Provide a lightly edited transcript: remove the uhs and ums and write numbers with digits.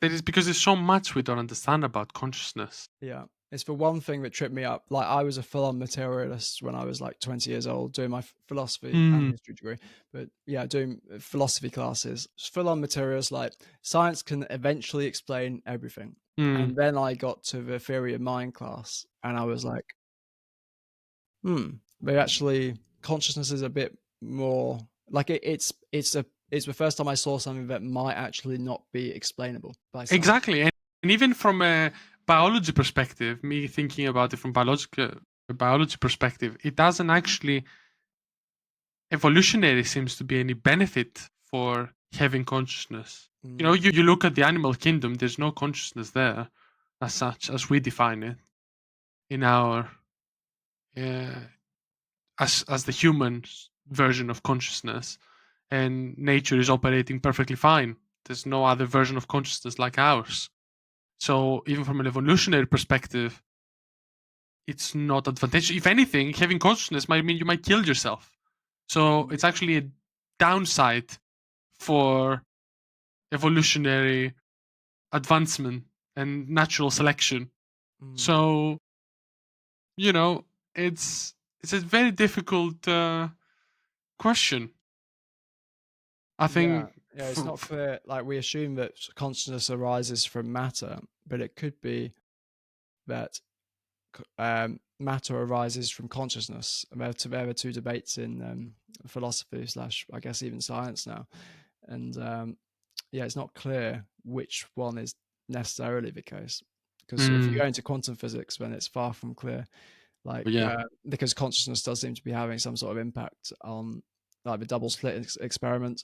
That is because there's so much we don't understand about consciousness. Yeah. It's the one thing that tripped me up. Like, I was a full-on materialist when I was, like, 20 years old doing my philosophy and Mm, history degree. But, yeah, doing philosophy classes, full-on materialist, like, science can eventually explain everything. mm. And then I got to the theory of mind class, and I was like, "Hmm, but actually consciousness is a bit more like it's the first time I saw something that might actually not be explainable by science." Exactly, and even from a biology perspective, me thinking about it from biology perspective, it doesn't actually evolutionary seems to be any benefit for having consciousness. Mm, You look at the animal kingdom, there's no consciousness there as such as we define it in our uh, as the human version of consciousness, and nature is operating perfectly fine. There's no other version of consciousness like ours. So even from an evolutionary perspective, it's not advantageous. If anything, having consciousness might mean you might kill yourself. So mm, it's actually a downside for evolutionary advancement and natural selection. mm. So you know, it's a very difficult question. I Yeah, think. yeah, it's not clear. Like, we assume that consciousness arises from matter, but it could be that matter arises from consciousness. And there are two debates in philosophy slash, I guess, even science now. And yeah, it's not clear which one is necessarily the case. Because if you Mm, go into quantum physics, then it's far from clear. Like, yeah. because consciousness does seem to be having some sort of impact on, like, the double slit experiment.